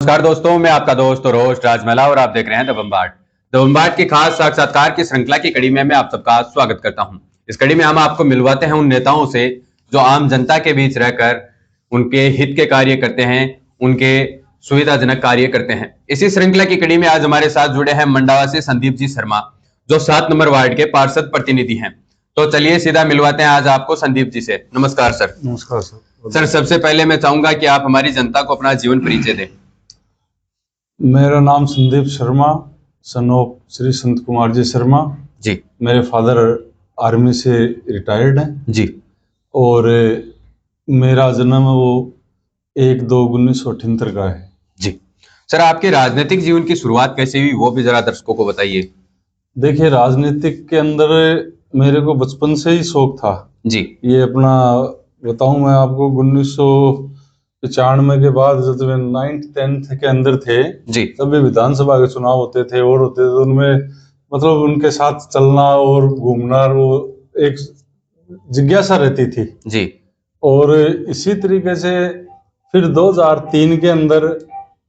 नमस्कार दोस्तों, मैं आपका दोस्त और होस्ट राजमला और आप देख रहे हैं द बम्बार्ड। द बम्बार्ड की खास साक्षात्कार की श्रृंखला की कड़ी में मैं आप सबका स्वागत करता हूं। इस कड़ी में हम आपको मिलवाते हैं उन नेताओं से जो आम जनता के बीच रहकर उनके हित के कार्य करते हैं, उनके सुविधाजनक कार्य करते हैं। इसी श्रृंखला की कड़ी में आज हमारे साथ जुड़े हैं मंडावा से संदीप जी शर्मा, जो 7 नंबर वार्ड के पार्षद प्रतिनिधि हैं। तो चलिए सीधा मिलवाते हैं आज आपको संदीप जी से। नमस्कार सर। नमस्कार सर। सर, सबसे पहले मैं चाहूंगा कि आप हमारी जनता को अपना जीवन परिचय दें। मेरा नाम संदीप शर्मा, सन ऑफ श्री संत कुमार जी शर्मा जी। मेरे फादर आर्मी से रिटायर्ड हैं जी। और मेरा जन्म वो 1/2/1978 का है। जी सर, आपके राजनीतिक जीवन की शुरुआत कैसे हुई वो भी जरा दर्शकों को बताइए। देखिए, राजनीतिक के अंदर मेरे को बचपन से ही शौक था जी। ये अपना बताऊं मैं आपको, 1995 के बाद जब मैं 9th 10th के अंदर थे जी, तब भी विधानसभा के चुनाव होते थे और होते थे, उनमें मतलब उनके साथ चलना और घूमना, वो एक जिज्ञासा रहती थी जी। और इसी तरीके से फिर 2003 के अंदर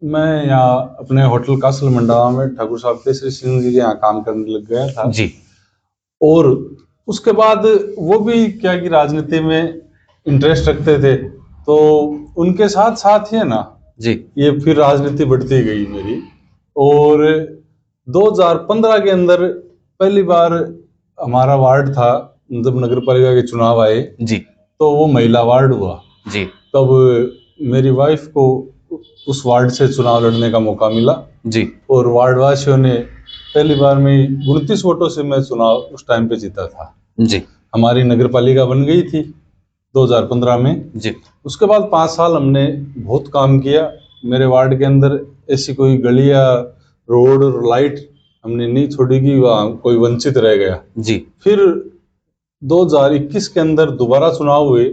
मैं यहाँ अपने होटल कासल मंडावा में ठाकुर साहब केसरी सिंह जी के यहाँ काम करने लग गया था जी। और उसके बाद वो भी क्या कि राजनीति में इंटरेस्ट रखते थे, तो उनके साथ साथ ही है ना जी, ये फिर राजनीति बढ़ती गई मेरी। और 2015 के अंदर पहली बार हमारा वार्ड था, जब नगर पालिका के चुनाव आए जी, तो वो महिला वार्ड हुआ जी। तब मेरी वाइफ को उस वार्ड से चुनाव लड़ने का मौका मिला जी। और वार्ड वासियों ने पहली बार में 29 वोटों से मैं चुनाव उस टाइम पे जीता था। जी। हमारी नगर पालिका बन गई थी 2015 में। जी। उसके बाद 5 साल हमने बहुत काम किया। मेरे वार्ड के अंदर ऐसी कोई गली या रोड और लाइट हमने नहीं छोड़ी कि वहाँ कोई वंचित रह गया। जी। फिर 2021 के अंदर दोबारा चुनाव हुए,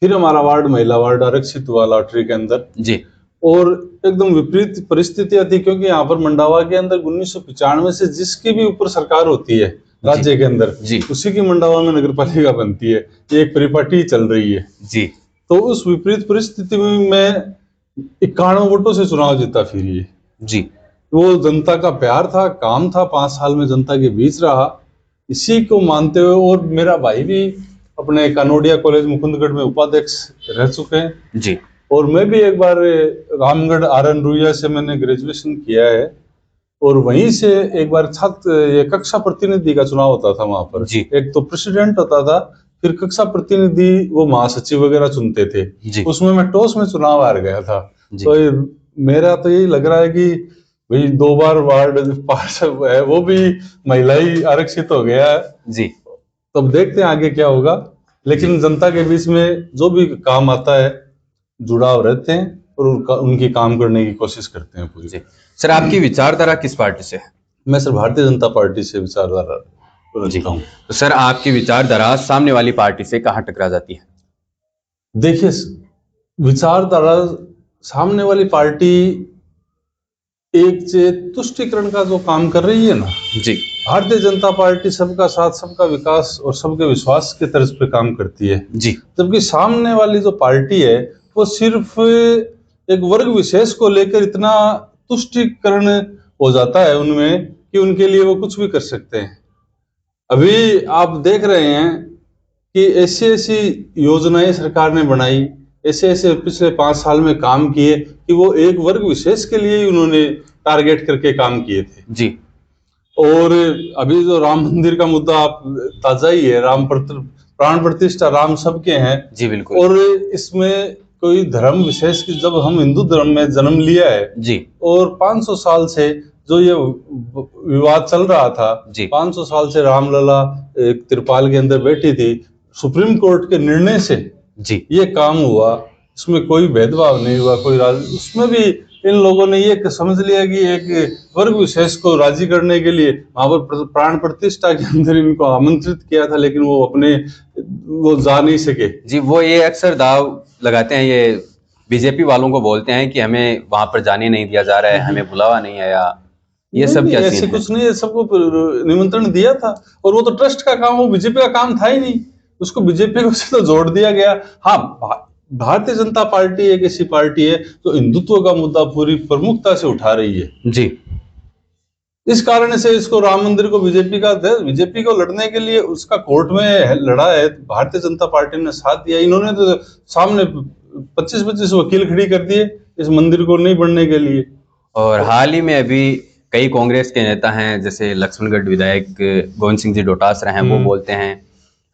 फिर हमारा वार्ड महिला वार्ड आरक्षित हुआ लॉटरी के अंदर जी। और एकदम विपरीत परिस्थितियां थी, क्योंकि यहाँ पर मंडावा के अंदर 1995 से जिसकी भी ऊपर सरकार होती है राज्य के अंदर जी, उसी की मंडावा में नगर पालिका बनती है। ये एक परिपाटी चल रही है जी। तो उस विपरीत परिस्थिति में मैं 91 वोटों से चुनाव जीता। फिर ये जी। वो जनता का प्यार था, काम था, 5 साल में जनता के बीच रहा, इसी को मानते हुए। और मेरा भाई भी अपने कानोडिया कॉलेज मुकुंदगढ़ में उपाध्यक्ष रह चुके हैं जी। और मैं भी एक बार रामगढ़ RN रुइया से मैंने ग्रेजुएशन किया है और वहीं से एक बार छात्र ये कक्षा प्रतिनिधि का चुनाव होता था वहां पर। जी। एक तो प्रेसिडेंट होता था, फिर कक्षा प्रतिनिधि वो महासचिव वगैरह चुनते थे जी। उसमें मैं टॉस में चुनाव हार गया था। जी। तो मेरा तो यही लग रहा है कि भाई 2 बार वार्ड पार्षद है वो भी महिला ही आरक्षित हो गया है जी। तब देखते हैं आगे क्या होगा। लेकिन जनता के बीच में जो भी काम आता है जुड़ाव रहते हैं और उनकी काम करने की कोशिश करते हैं पूरी। सर, आपकी विचारधारा किस पार्टी से है? मैं सर भारतीय जनता पार्टी से विचारधारा रखता हूँ। तो सर, आपकी विचारधारा सामने वाली पार्टी से कहाँ टकरा जाती है? देखिए, विचारधारा सामने वाली पार्टी एक तुष्टिकरण का जो काम कर रही है ना जी। भारतीय जनता पार्टी सबका साथ, सबका विकास और सबके विश्वास के तर्ज पे काम करती है जी। जबकि सामने वाली जो पार्टी है वो सिर्फ एक वर्ग विशेष को लेकर इतना तुष्टिकरण हो जाता है उनमें कि उनके लिए वो कुछ भी कर सकते हैं। अभी आप देख रहे हैं कि ऐसी ऐसी योजनाएं सरकार ने बनाई, ऐसे ऐसे पिछले 5 साल में काम किए कि वो एक वर्ग विशेष के लिए ही उन्होंने टारगेट करके काम किए थे जी। और अभी जो राम मंदिर का मुद्दा आप ताजा ही है, प्राण प्रतिष्ठा राम सबके हैं जी, बिल्कुल। और इसमें कोई धर्म विशेष की, जब हम हिंदू धर्म में जन्म लिया है जी और 500 साल से जो ये विवाद चल रहा था जी। 500 साल से रामलला एक त्रिपाल के अंदर बैठी थी, सुप्रीम कोर्ट के निर्णय से जी ये काम हुआ, इसमें कोई भेदभाव नहीं हुआ, कोई उसमें भी इन लोगों ने ये समझ लिया कि एक वर्ग विशेष को राजी करने के लिए वहां पर प्राण प्रतिष्ठा के अंदर इनको आमंत्रित किया था, लेकिन वो जा नहीं सके। जी, वो ये अक्सर दाव लगाते हैं, ये बीजेपी वालों को बोलते हैं कि हमें वहां पर जाने नहीं दिया जा रहा है, हमें बुलावा नहीं आया, ये सब क्या ऐसे कुछ नहीं है, सबको निमंत्रण दिया था और वो तो ट्रस्ट का काम, वो बीजेपी का काम था ही नहीं, उसको बीजेपी को से तो जोड़ दिया गया। हाँ, भारतीय जनता पार्टी एक ऐसी पार्टी है जो हिंदुत्व का मुद्दा पूरी प्रमुखता से उठा रही है। जी इस कारण से इसको राम मंदिर को बीजेपी को लड़ने के लिए उसका कोर्ट में लड़ा है, भारतीय जनता पार्टी ने साथ दिया। इन्होंने तो सामने 25-25 वकील खड़ी कर दिए इस मंदिर को नहीं बनने के लिए। और हाल ही में अभी कई कांग्रेस के नेता हैं, जैसे लक्ष्मणगढ़ विधायक गोविंद सिंह जी डोटासरा हैं, वो बोलते हैं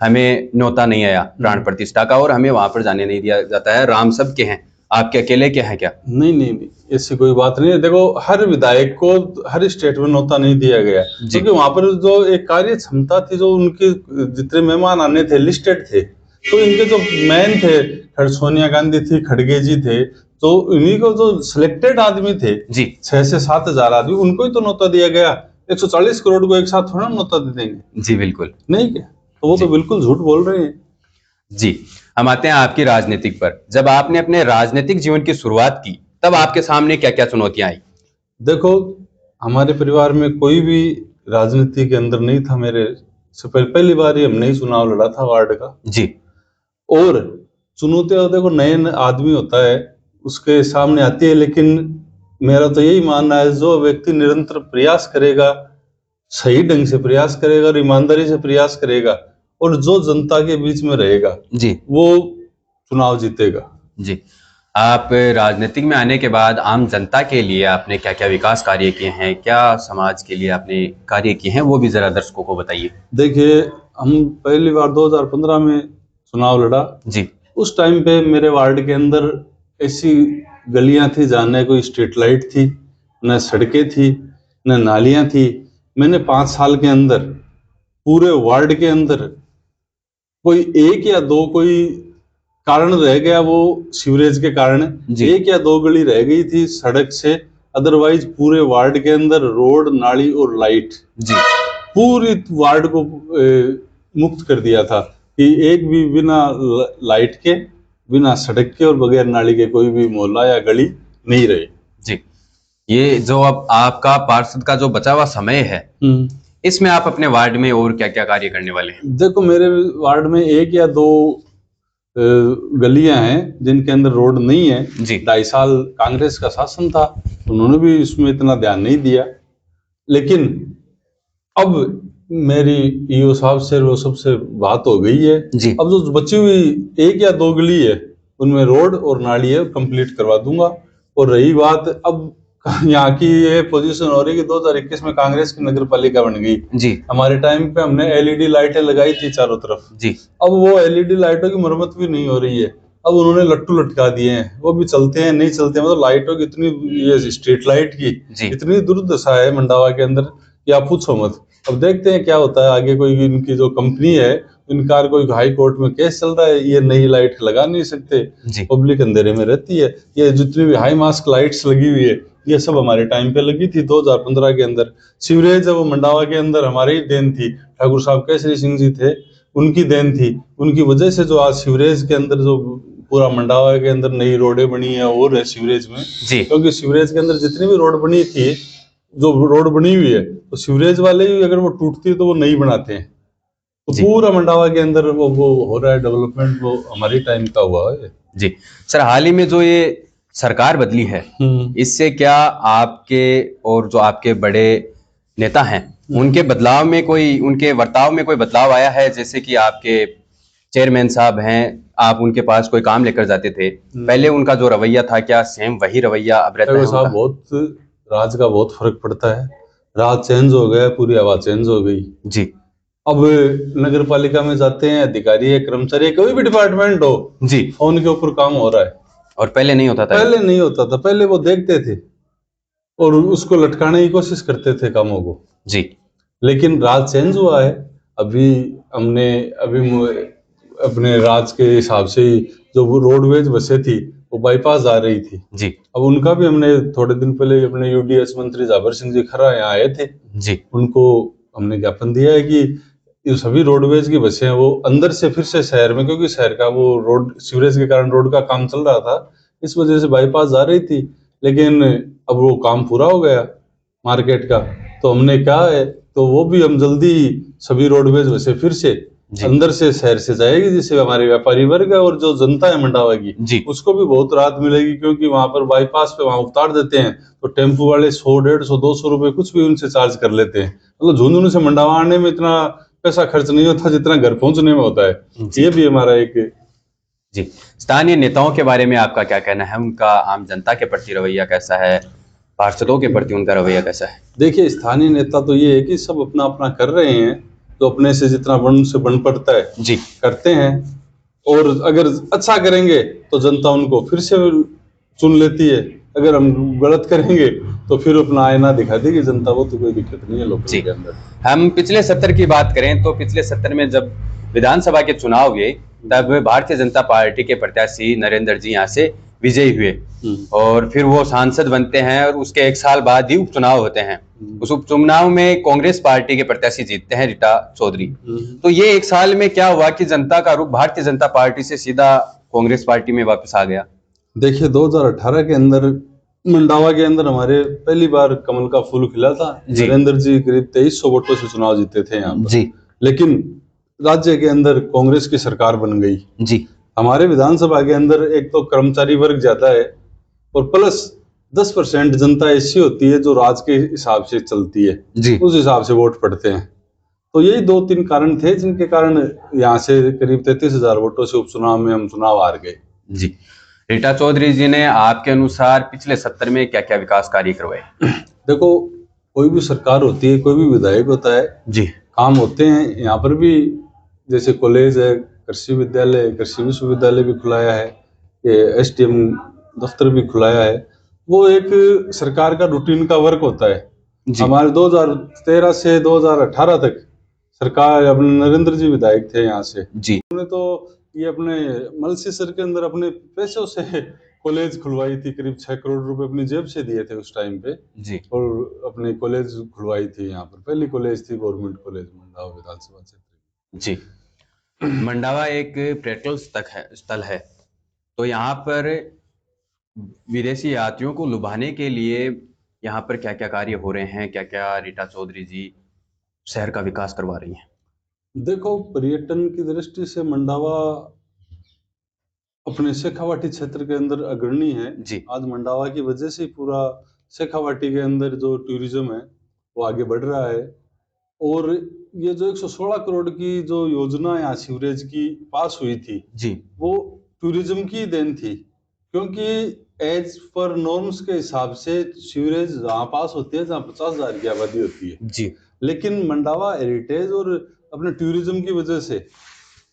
हमें न्योता नहीं आया प्राण प्रतिष्ठा का और हमें वहां पर जाने नहीं दिया जाता है, राम सब के हैं, आपके अकेले के हैं क्या? नहीं, ऐसी कोई बात नहीं है। देखो, हर विधायक को हर स्टेट में न्योता नहीं दिया गया, क्योंकि वहां पर जो एक कार्य क्षमता थी, जो उनके जितने मेहमान आने थे लिस्टेड थे, तो इनके जो मेन थे, सोनिया गांधी थी, खड़गे जी थे, तो इन्हीं को जो सिलेक्टेड आदमी थे जी 6 से 7 हजार आदमी, उनको ही तो न्योता दिया गया। 140 करोड़ को एक साथ थोड़ा न्योता दे देंगे? जी बिल्कुल नहीं क्या? तो वो तो बिल्कुल झूठ बोल रहे हैं। जी, हम आते हैं आपकी राजनीतिक पर। जब आपने अपने राजनीतिक जीवन की शुरुआत की, तब आपके सामने क्या क्या चुनौतियां आई? देखो, हमारे परिवार में कोई भी राजनीति के अंदर नहीं था। मेरे से पहली बार ही हमने ही चुनाव लड़ा था वार्ड का। जी और चुनौतियां, देखो, नए आदमी होता है उसके सामने आती है, लेकिन मेरा तो यही मानना है, जो व्यक्ति निरंतर प्रयास करेगा, सही ढंग से प्रयास करेगा और ईमानदारी से प्रयास करेगा, और जो जनता के बीच में रहेगा जी वो चुनाव जीतेगा। जी, आप राजनीतिक में आने के बाद आम जनता के लिए आपने क्या क्या विकास कार्य किए हैं, क्या समाज के लिए आपने कार्य किए हैं, वो भी जरा दर्शकों को बताइए। देखिए, हम पहली बार 2015 में चुनाव लड़ा। जी उस टाइम पे मेरे वार्ड के अंदर ऐसी गलियां थी जहाँ न कोई स्ट्रीट लाइट थी, न सड़कें थी, न नालियां थी। मैंने 5 साल के अंदर पूरे वार्ड के अंदर कोई 1 या 2 कोई कारण रह गया, वो सीवरेज के कारण 1 या 2 गली रह गई थी सड़क से, अदरवाइज पूरे वार्ड के अंदर रोड, नाली और लाइट, जी पूरी वार्ड को मुक्त कर दिया था कि एक भी बिना लाइट के, बिना सड़क के और बगैर नाली के कोई भी मोहल्ला या गली नहीं रहे। जी, ये जो अब आपका पार्षद का जो बचा हुआ समय है, इसमें आप अपने वार्ड में और क्या क्या कार्य करने वाले हैं? देखो, मेरे वार्ड में 1 या 2 गलियां हैं जिनके अंदर रोड नहीं है। जी 2.5 साल कांग्रेस का शासन था, उन्होंने भी इसमें इतना ध्यान नहीं दिया। लेकिन अब मेरी ईओ साहब से वो सबसे बात हो गई है जी। अब जो बची हुई 1 या 2 गली है उनमें रोड और नाली है कंप्लीट करवा दूंगा। और रही बात अब यहाँ की, ये पोजीशन हो रही है कि 2021 में कांग्रेस की नगर पालिका बन गई जी। हमारे टाइम पे हमने एलईडी लाइटें लगाई थी चारों तरफ जी। अब वो एलईडी लाइटों की मरम्मत भी नहीं हो रही है। अब उन्होंने लट्टू लटका दिए हैं, वो भी चलते हैं नहीं चलते हैं। मतलब लाइटों की इतनी, ये स्ट्रीट लाइट की इतनी दुर्दशा है मंडावा के अंदर कि आप पूछो मत। अब देखते हैं क्या होता है आगे। कोई इनकी जो कंपनी है, इनका कोई हाई कोर्ट में केस चल रहा है, ये नई लाइट लगा नहीं सकते, पब्लिक अंधेरे में रहती है। ये जितनी भी हाई मास्क लाइट्स लगी हुई है ये सब हमारे टाइम पे लगी थी 2015 के अंदर। सीवरेज है वो मंडावा के अंदर हमारी ही देन थी, ठाकुर साहब केसरी सिंह जी थे उनकी देन थी। उनकी वजह से जो आज सीवरेज के अंदर जो पूरा मंडावा के अंदर नई रोडें बनी है और है सीवरेज में, क्योंकि सीवरेज के अंदर जितनी भी रोड बनी थी, जो रोड बनी हुई है, तो सीवरेज वाले भी अगर वो टूटती है तो वो नहीं बनाते हैं। तो पूरा मंडावा के अंदर वो हो रहा है डेवलपमेंट, वो हमारी टाइम का हुआ है। जी सर, हाल ही में जो ये सरकार बदली है, इससे क्या आपके और जो आपके बड़े नेता हैं उनके बदलाव में कोई, उनके वर्ताव में कोई बदलाव आया है? जैसे कि आपके चेयरमैन साहब हैं, आप उनके पास कोई काम लेकर जाते थे, पहले उनका जो रवैया था क्या सेम वही रवैया अब रहता है? साहब, बहुत राज का बहुत फर्क पड़ता है। राज चेंज हो गया, पूरी हवा चेंज हो गई जी। अब नगर पालिका में जाते हैं, अधिकारी है, कर्मचारी है, कोई भी डिपार्टमेंट हो जी, फोन के ऊपर काम हो रहा है। और पहले नहीं होता था? पहले नहीं होता था। पहले वो देखते थे और उसको लटकाने की कोशिश करते थे कामों को जी। लेकिन राज चेंज हुआ है। अभी हमने अपने राज के हिसाब से जो वो रोडवेज बसें थी वो बाईपास जा रही थी जी। अब उनका भी हमने थोड़े दिन पहले अपने यूडीएस मंत्री जाबर सिंह जी खरा यहाँ आए थे जी, उनको हमने ज्ञापन दिया है कि ये सभी रोडवेज की बसें हैं वो अंदर से फिर से शहर में, क्योंकि शहर का वो रोड सीवरेज के कारण रोड का काम चल रहा था, इस वजह से बाईपास जा रही थी। लेकिन अब वो काम पूरा हो गया मार्केट का, तो हमने कहा है तो वो भी हम जल्दी सभी रोडवेज बसें फिर से जी अंदर से शहर से जाएगी, जिससे हमारे व्यापारी वर्ग है और जो जनता है मंडावा की जी उसको भी बहुत राहत मिलेगी, क्योंकि वहां पर बाईपास पे वहां उतार देते हैं तो टेम्पो वाले 100, 150, 200 रुपए कुछ भी उनसे चार्ज कर लेते हैं। मतलब झुंझुनू से मंडावा आने में इतना पैसा खर्च नहीं होता जितना घर पहुंचने में होता है। जी ये भी हमारा एक। जी। स्थानीय नेताओं के बारे में आपका क्या कहना है? उनका आम जनता के प्रति रवैया कैसा है? पार्षदों के प्रति उनका रवैया कैसा है? देखिए, स्थानीय नेता तो ये है कि सब अपना अपना कर रहे हैं, तो अपने से जितना बन से बन पड़ता है जी करते हैं, और अगर अच्छा करेंगे तो जनता उनको फिर से चुन लेती है। अगर हम गलत करेंगे तो फिर अपना आईना दिखा देगी जनता, वो तो कोई दिक्कत नहीं है लोगों जी। के अंदर। हम पिछले सत्र की बात करें तो पिछले सत्र में जब विधानसभा के चुनाव हुए तब भारतीय जनता पार्टी के प्रत्याशी नरेंद्र जी यहाँ से विजयी हुए और फिर वो सांसद बनते हैं और उसके एक साल बाद ही उपचुनाव होते हैं। उस उपचुनाव में कांग्रेस पार्टी के प्रत्याशी जीतते हैं, रीटा चौधरी। तो ये एक साल में क्या हुआ कि जनता का रुख भारतीय जनता पार्टी से सीधा कांग्रेस पार्टी में वापस आ गया? देखिए, 2018 के अंदर मंडावा के अंदर हमारे पहली बार कमल का फूल खिला था। नरेंद्र जी करीब 2300 वोटों से चुनाव जीते थे यहाँ पर। जी लेकिन राज्य के अंदर कांग्रेस की सरकार बन गई। जी हमारे विधानसभा के अंदर एक तो कर्मचारी वर्ग ज्यादा है और प्लस 10% जनता ऐसी होती है जो राज के हिसाब से चलती है, जी उस हिसाब से वोट पड़ते हैं। तो यही 2-3 कारण थे जिनके कारण यहाँ से करीब 33,000 वोटों से उपचुनाव में हम चुनाव हार गए। जी। रीटा चौधरी जी ने आपके अनुसार पिछले सत्र में क्या क्या विकास कार्य करवाए? देखो, कोई भी सरकार होती है, कोई भी विधायक होता है जी काम होते हैं। यहाँ पर भी जैसे कॉलेज है, कृषि विद्यालय, कृषि विश्वविद्यालय भी खुलाया है, एसडीएम दफ्तर भी खुलाया है। वो एक सरकार का रूटीन का वर्क होता है। जी हमारे 2013 से 2018 तक सरकार, अपने नरेंद्र जी विधायक थे यहाँ से। जी उन्होंने तो ये अपने मलसीसर के अंदर अपने पैसों से कॉलेज खुलवाई थी, करीब 6 करोड़ रुपए अपनी जेब से दिए थे उस टाइम पे, जी और अपने कॉलेज खुलवाई थी। यहाँ पर पहली कॉलेज थी गवर्नमेंट कॉलेज मंडावा विधानसभा क्षेत्र। जी। मंडावा एक पर्यटन स्थल है, तो यहाँ पर विदेशी यात्रियों को लुभाने के लिए यहाँ पर क्या क्या कार्य हो रहे हैं? क्या क्या रीटा चौधरी जी शहर का विकास करवा रही हैं? देखो, पर्यटन की दृष्टि से मंडावा अपने शेखावाटी क्षेत्र के अंदर अग्रणी है। जी आज मंडावा की वजह से ही पूरा शेखावाटी के अंदर जो टूरिज्म है वो आगे बढ़ रहा है। और ये जो 116 करोड़ की जो योजना यहाँ सीवरेज की पास हुई थी, जी वो टूरिज्म की देन थी, क्योंकि एज पर नॉर्म्स के हिसाब से सीवरेज जहाँ पास होती है जहाँ 50,000 की आबादी होती है। जी लेकिन मंडावा हेरिटेज और अपने टूरिज्म की वजह से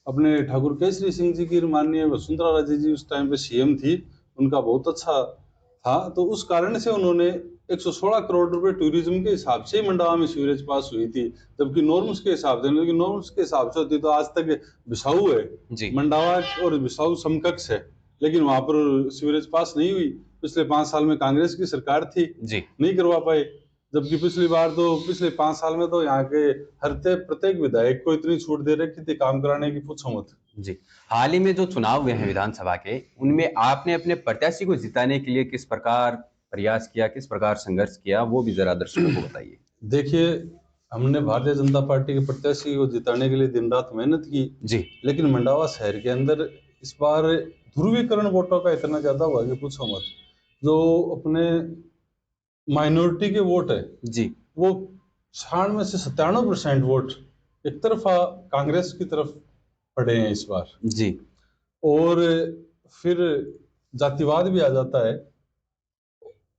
अपने ठाकुर केसरी सिंह जी की, माननीय वसुंधरा राजे जी उस टाइम पे सीएम थी, उनका बहुत अच्छा था, तो उस कारण से उन्होंने 116 करोड़ रुपए टूरिज्म के हिसाब से ही मंडावा में सीवरेज पास हुई थी। जबकि नॉर्म्स के हिसाब से, लेकिन नॉर्म्स के हिसाब से होती तो आज तक बिसाऊ है, जी मंडावा और बिसाऊ समकक्ष है, लेकिन वहां पर सीवरेज पास नहीं हुई। पिछले 5 साल में कांग्रेस की सरकार थी, जी नहीं करवा पाए। जबकि पिछले 5 साल में तो यहाँ के प्रत्येक विधायक को इतनी छूट दे रखी थी काम कराने की, पूछो मत। जी। हाल ही में जो चुनाव हुए हैं विधानसभा के, उनमें आपने अपने प्रत्याशी को जिताने के लिए किस प्रकार प्रयास किया, किस प्रकार संघर्ष किया, वो भी जरा दर्शकों को बताइए। देखिए, हमने भारतीय जनता पार्टी के प्रत्याशी को जिताने के लिए दिन रात मेहनत की, जी लेकिन मंडावा शहर के अंदर इस बार ध्रुवीकरण वोटों का इतना ज्यादा हुआ कि पूछो मत। जो अपने माइनॉरिटी के वोट है, जी वो 96 से 97% वोट एक तरफा कांग्रेस की तरफ पड़े हैं इस बार। जी और फिर जातिवाद भी आ जाता है।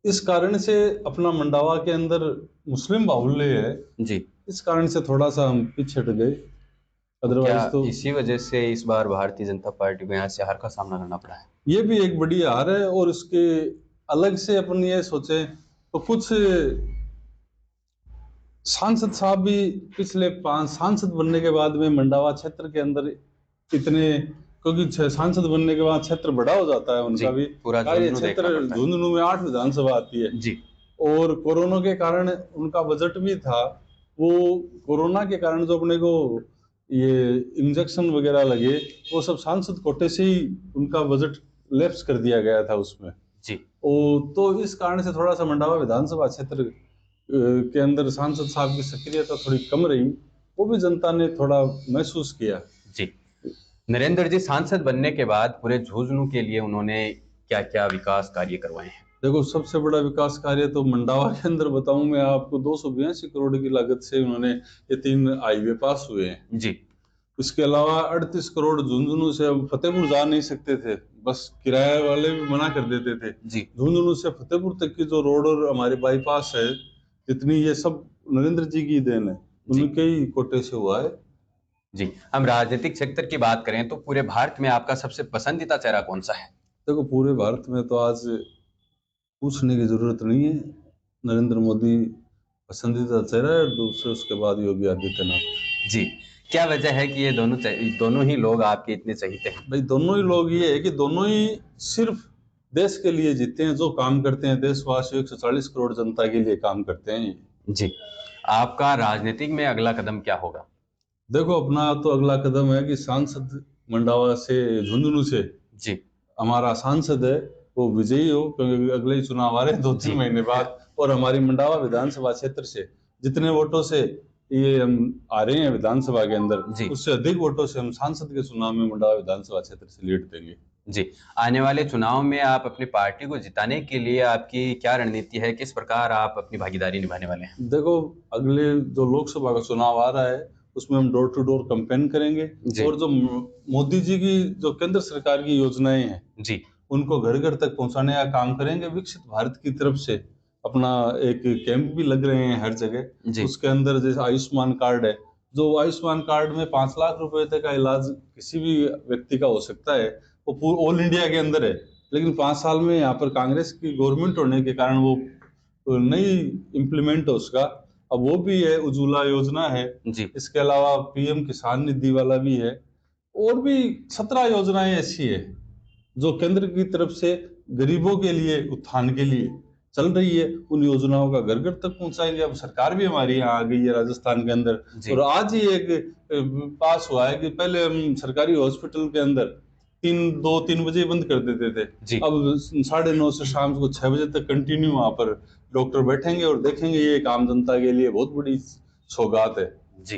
इस कारण से अपना मंडावा के अंदर मुस्लिम बाहुल्य है, जी। इस कारण से थोड़ा सा हम पीछे हट गए। तो क्या अदरवाइज तो इसी वजह से इस बार भारतीय जनता पार्टी को यहाँ से हार का सामना करना पड़ा है? ये भी एक बड़ी हार है। और उसके अलग से अपन ये सोचे तो कुछ सांसद साहब भी पिछले 5 सांसद बनने के बाद में मंडावा क्षेत्र के अंदर इतने, क्योंकि सांसद बनने के बाद क्षेत्र बड़ा हो जाता है उनका भी, पूरा कार्य झुंझुनू देखना क्षेत्र पड़ता है। झुंझुनू में 8 विधानसभा आती है। जी और कोरोना के कारण उनका बजट भी था, वो कोरोना के कारण जो अपने को ये इंजेक्शन वगैरह लगे, वो सब सांसद कोटे से ही उनका बजट लैप्स कर दिया गया था उसमें। जी तो इस कारण से थोड़ा सा मंडावा विधानसभा क्षेत्र के अंदर सांसद साहब की सक्रियता थोड़ी कम रही। वो भी जनता ने थोड़ा महसूस किया। जी, नरेंद्र जी सांसद बनने के बाद पूरे झुंझुनू के लिए उन्होंने क्या क्या विकास कार्य करवाए हैं? देखो, सबसे बड़ा विकास कार्य तो मंडावा के अंदर बताऊं मैं आपको, 282 करोड़ की लागत से उन्होंने ये 3 हाईवे पास हुए हैं। जी। इसके अलावा 38 करोड़ झुंझुनू से, हम फतेहपुर जा नहीं सकते थे, बस किराया वाले भी मना कर देते थे। जी। झुंझुनू से फतेहपुर तक की जो रोड और हमारे बाईपास है, जितनी, ये सब नरेंद्र जी की देन है, उनके ही कोटे से हुआ है। जी, हम राजनीतिक क्षेत्र की बात करें तो पूरे भारत में आपका सबसे पसंदीदा चेहरा कौन सा है? देखो, पूरे भारत में तो आज पूछने की जरूरत नहीं है, नरेंद्र मोदी पसंदीदा चेहरा है, और दूसरे उसके बाद योगी आदित्यनाथ। जी, क्या वजह है कि ये दोनों ही लोग आपके इतने चहीते हैं? भाई, दोनों ही लोग, ये है कि दोनों ही सिर्फ देश के लिए जीते हैं, जो काम करते हैं देशवासियों 140 करोड़ जनता के लिए काम करते हैं। जी, आपका राजनीतिक में अगला कदम क्या होगा? देखो, अपना तो अगला कदम है कि सांसद मंडावा से, झुंझुनू से, जी। हमारा सांसद है वो विजयी हो, क्योंकि अगले ही चुनाव आ रहे हैं 2-3 महीने बाद, और हमारी मंडावा विधानसभा क्षेत्र से जितने वोटों से ये हम आ रहे हैं विधानसभा के अंदर, उससे अधिक वोटों से हम सांसद के चुनाव में मंडावा विधानसभा क्षेत्र से लीड देंगे। जी, आने वाले चुनाव में आप अपनी पार्टी को जिताने के लिए आपकी क्या रणनीति है? किस प्रकार आप अपनी भागीदारी निभाने वाले हैं? देखो, अगले जो लोकसभा का चुनाव आ रहा है उसमें हम डोर टू डोर कैंपेन करेंगे, और जो मोदी जी की जो केंद्र सरकार की योजनाएं हैं जी, उनको घर घर तक पहुंचाने का काम करेंगे। विकसित भारत की तरफ से अपना एक कैंप भी लग रहे हैं हर जगह, उसके अंदर जैसे आयुष्मान कार्ड है, जो आयुष्मान कार्ड में 5 लाख रुपए तक का इलाज किसी भी व्यक्ति का हो सकता है, वो ऑल इंडिया के अंदर है। लेकिन 5 साल में यहाँ पर कांग्रेस की गवर्नमेंट होने के कारण वो नहीं इम्प्लीमेंट है उसका। अब वो भी है, उज्ज्वला योजना है जी। इसके अलावा पीएम किसान निधि वाला भी है, और भी 17 योजनाएं ऐसी है जो केंद्र की तरफ से गरीबों के लिए, उत्थान के लिए चल रही है। उन योजनाओं का घर घर तक पहुंचाएंगे। अब सरकार भी हमारी यहाँ आ गई है राजस्थान के अंदर, और आज ही एक पास हुआ है कि पहले हम सरकारी हॉस्पिटल के अंदर 2-3 बजे बंद कर देते थे, अब 9:30 से शाम को 6 बजे तक कंटिन्यू वहां पर डॉक्टर बैठेंगे और देखेंगे। ये एक आम जनता के लिए बहुत बड़ी सौगात है जी।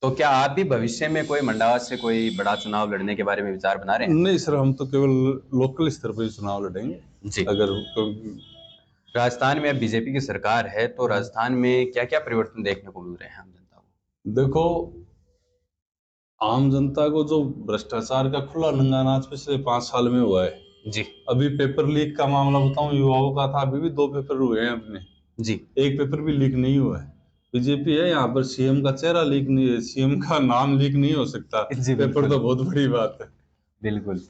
तो क्या आप भी भविष्य में कोई मंडावा से कोई बड़ा चुनाव लड़ने के बारे में विचार बना रहे हैं? नहीं सर, हम तो केवल लोकल स्तर पर ही चुनाव लड़ेंगे जी। अगर राजस्थान में अब बीजेपी की सरकार है तो राजस्थान में क्या क्या परिवर्तन देखने को मिल रहे हैं आम जनता को? देखो, आम जनता को जो भ्रष्टाचार का खुला नंगा नाच पिछले 5 साल में हुआ है जी। अभी पेपर लीक का मामला बताऊं, युवाओं का था, अभी भी 2 पेपर हुए हैं अपने जी, एक पेपर भी लीक नहीं हुआ है। बीजेपी है यहाँ पर, सीएम का चेहरा लीक नहीं है, सीएम का नाम लीक नहीं हो सकता पेपर तो बहुत बड़ी बात है। बिल्कुल,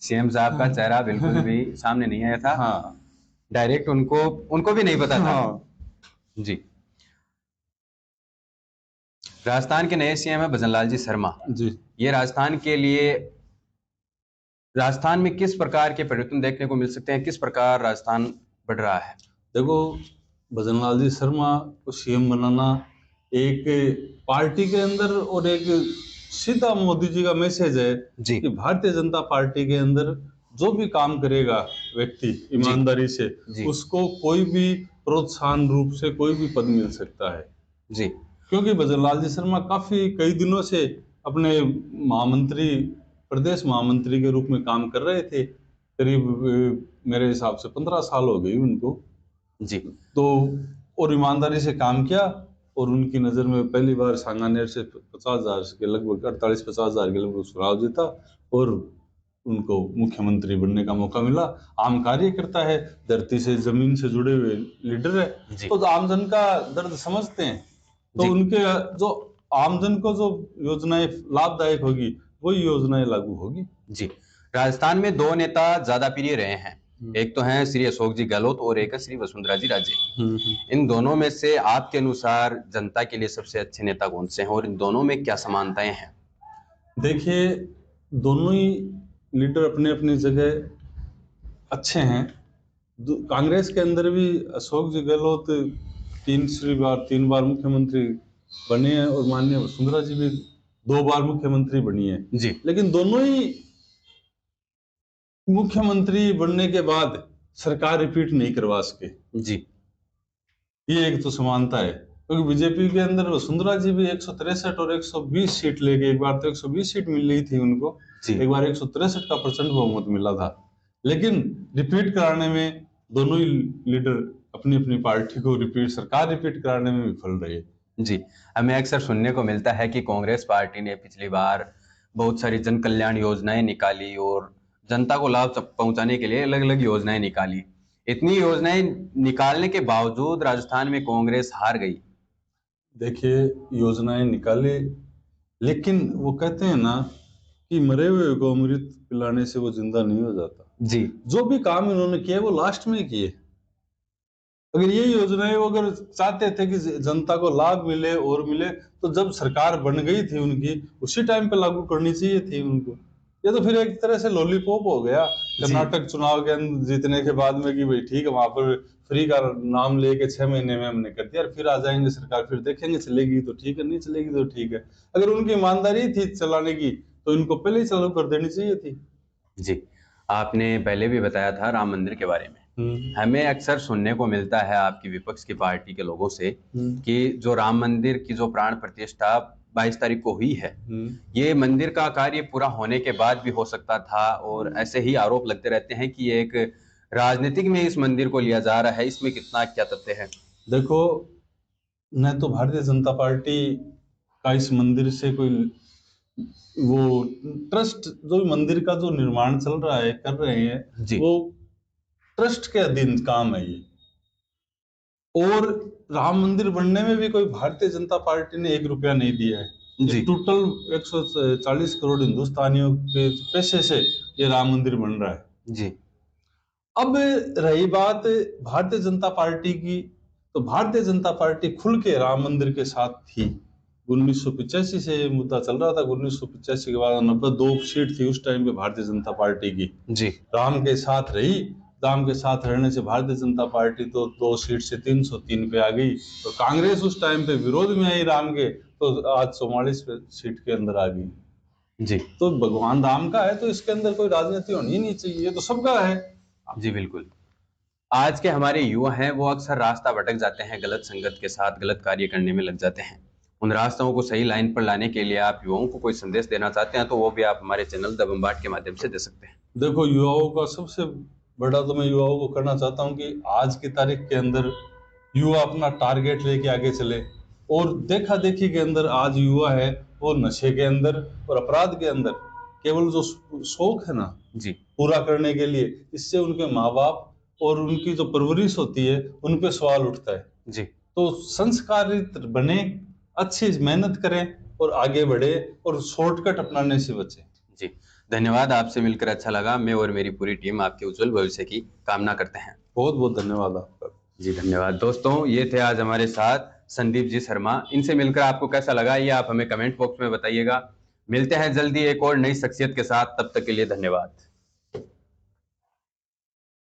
सीएम साहब का चेहरा बिल्कुल भी सामने नहीं आया था। हाँ, डायरेक्ट उनको भी नहीं पता था। हाँ जी। राजस्थान के नए सीएम है भजनलाल जी शर्मा जी। ये राजस्थान में किस प्रकार के परिवर्तन देखने को मिल सकते हैं? किस प्रकार राजस्थान बढ़ रहा है? देखो, भजनलाल जी शर्मा को सीएम बनाना एक पार्टी के अंदर, और एक सीधा मोदी जी का मैसेज है कि भारतीय जनता पार्टी के अंदर जो भी काम करेगा व्यक्ति ईमानदारी से, उसको कोई भी प्रोत्साहन रूप से कोई भी पद मिल सकता है जी। क्योंकि भजनलाल जी शर्मा कई दिनों से अपने महामंत्री, प्रदेश महामंत्री के रूप में काम कर रहे थे। करीब मेरे हिसाब से 15 साल हो गई उनको जी। तो और ईमानदारी से काम किया, और उनकी नज़र में पहली बार सांगानेर से 50,000 के लगभग 48-50,000 के लगभग चुनाव जीता, और उनको मुख्यमंत्री बनने का मौका मिला। आम कार्य करता है, धरती से जमीन से जुड़े हुए लीडर है, तो आम जन का दर्द समझते हैं। तो उनके जो आमजन को जो योजनाएं लाभदायक होगी वही योजनाएं लागू होगी जी। राजस्थान में 2 नेता ज्यादा प्रिय रहे हैं, एक तो हैं श्री अशोक जी गहलोत और एक है श्री वसुंधरा जी राजे। इन दोनों में से आपके अनुसार जनता के लिए सबसे अच्छे नेता कौन से हैं और इन दोनों में क्या समानताएं हैं? देखिए, दोनों ही लीडर अपने अपनी जगह अच्छे हैं। कांग्रेस के अंदर भी अशोक जी गहलोत 3 बार मुख्यमंत्री बने हैं, और माननीय वसुंधरा जी भी 2 बार मुख्यमंत्री बनी है जी। लेकिन दोनों ही मुख्यमंत्री बनने के बाद सरकार रिपीट नहीं करवा सके जी। ये एक तो समानता है। क्योंकि बीजेपी के अंदर वसुंधरा जी भी 163 और 120 सीट लेके, एक बार तो 120 सीट मिल रही थी उनको, जी एक बार 163 का प्रचंड बहुमत मिला था। लेकिन रिपीट कराने में दोनों ही लीडर अपनी अपनी पार्टी को सरकार रिपीट कराने में विफल रहे। जी, हमें अक्सर सुनने को मिलता है कि कांग्रेस पार्टी ने पिछली बार बहुत सारी जन कल्याण योजनाएं निकाली और जनता को लाभ पहुंचाने के लिए अलग अलग योजनाएं निकाली। इतनी योजनाएं निकालने के बावजूद राजस्थान में कांग्रेस हार गई। देखिए, योजनाएं निकाले, लेकिन वो कहते हैं ना कि मरे हुए को अमृत पिलाने से वो जिंदा नहीं हो जाता। जी जो भी काम इन्होंने किए वो लास्ट में किए। अगर ये योजनाएं वो अगर चाहते थे कि जनता को लाभ मिले और मिले, तो जब सरकार बन गई थी उनकी उसी टाइम पे लागू करनी चाहिए थी उनको। ये तो फिर एक तरह से लॉलीपॉप हो गया कर्नाटक चुनाव के अंदर जीतने के बाद में कि भाई ठीक है, वहां पर फ्री का नाम लेके 6 महीने में हमने कर दिया और फिर आ जाएंगे सरकार, फिर देखेंगे चलेगी तो ठीक है, नहीं चलेगी तो ठीक है। अगर उनकी ईमानदारी थी चलाने की तो इनको पहले ही चालू कर देनी चाहिए थी। जी, आपने पहले भी बताया था राम मंदिर के बारे में। हमें अक्सर सुनने को मिलता है आपकी विपक्ष की पार्टी के लोगों से कि जो राम मंदिर की जो प्राण प्रतिष्ठा 22 तारीख को हुई है, ये मंदिर का कार्य पूरा होने के बाद भी हो सकता था, और ऐसे ही आरोप लगते रहते हैं कि ये एक राजनीतिक में इस मंदिर को लिया जा रहा है। इसमें कितना क्या तथ्य है? देखो, न तो भारतीय जनता पार्टी का इस मंदिर से कोई वो ट्रस्ट, जो मंदिर का जो निर्माण चल रहा है कर रहे हैं जी वो ट्रस्ट के अधीन काम है ये। और राम मंदिर बनने में भी कोई भारतीय जनता पार्टी ने 1 रुपया नहीं दिया है। जी टोटल 140 करोड़ हिंदुस्तानियों के पैसे से ये राम मंदिर बन रहा है। जी अब रही बात भारतीय जनता पार्टी की, तो भारतीय जनता पार्टी खुल के राम मंदिर के साथ थी। 1985 से मुद्दा चल रहा था। 1985 के बाद 92 सीट थी उस टाइम पे भारतीय जनता पार्टी की, जी राम के साथ रही। राम के साथ रहने से भारतीय जनता पार्टी तो 2 सीट से 303 पे आ गई। तो कांग्रेस उस टाइम पे विरोध में आई राम के, तो आज 44 सीट के अंदर आ गई। जी तो भगवान राम का है तो इसके अंदर कोई राजनीति होनी ही नहीं चाहिए, ये तो सबका है। जी बिल्कुल। आज के हमारे युवा हैं वो अक्सर रास्ता भटक जाते हैं, गलत संगत के साथ गलत कार्य करने में लग जाते हैं। उन रास्तों को सही लाइन पर लाने के लिए आप युवाओं को कोई संदेश देना चाहते हैं तो वो भी आप हमारे चैनल द बम्बाट के माध्यम से दे सकते हैं। देखो, युवाओं का सबसे बड़ा तो मैं युवाओं को करना चाहता हूं कि आज की तारीख के अंदर युवा अपना टारगेट लेके आगे चले। और देखा देखी के अंदर आज युवा है वो नशे के अंदर और अपराध के अंदर केवल जो शौक है ना जी पूरा करने के लिए, इससे उनके माँ बाप और उनकी जो परवरिश होती है उन पे सवाल उठता है। जी तो संस्कारित बने, अच्छी मेहनत करें और आगे बढ़े और शॉर्टकट अपनाने से बचें। जी धन्यवाद। आपसे मिलकर अच्छा लगा। मैं और मेरी पूरी टीम आपके उज्जवल भविष्य की कामना करते हैं। बहुत बहुत धन्यवाद आपका। जी धन्यवाद। दोस्तों, ये थे आज हमारे साथ संदीप जी शर्मा। इनसे मिलकर आपको कैसा लगा ये आप हमें कमेंट बॉक्स में बताइएगा। मिलते हैं जल्दी एक और नई शख्सियत के साथ, तब तक के लिए धन्यवाद।